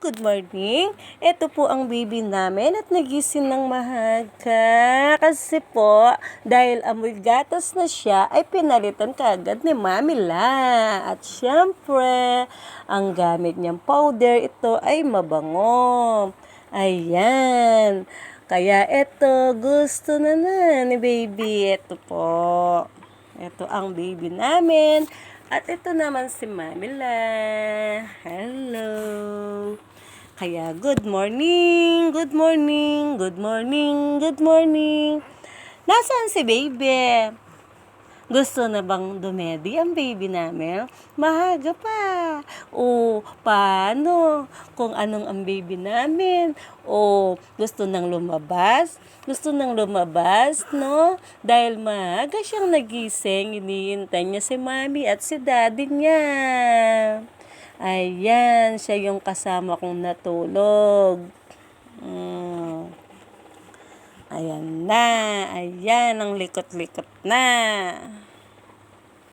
good morning. Ito po ang baby namin at nagising ng mahaga. Kasi po, dahil amoy gatas na siya, ay pinalitan kaagad ni Mami La. At syempre, ang gamit niyang powder, ito ay mabango. Ayan. Kaya ito, gusto na ni baby. Ito po. Ito ang baby namin. At ito naman si Mamila. Hello. Kaya good morning, good morning, good morning, good morning. Nasaan si baby? Gusto na bang dumedi ang baby namin? Mahaga pa. O, paano? Kung anong ang baby namin? O, gusto nang lumabas? Gusto nang lumabas, no? Dahil maaga siyang nagising, iniintay niya si mami at si daddy niya. Ayan, siya yung kasama kong natulog. Ayan na, ayan, ang likot-likot na.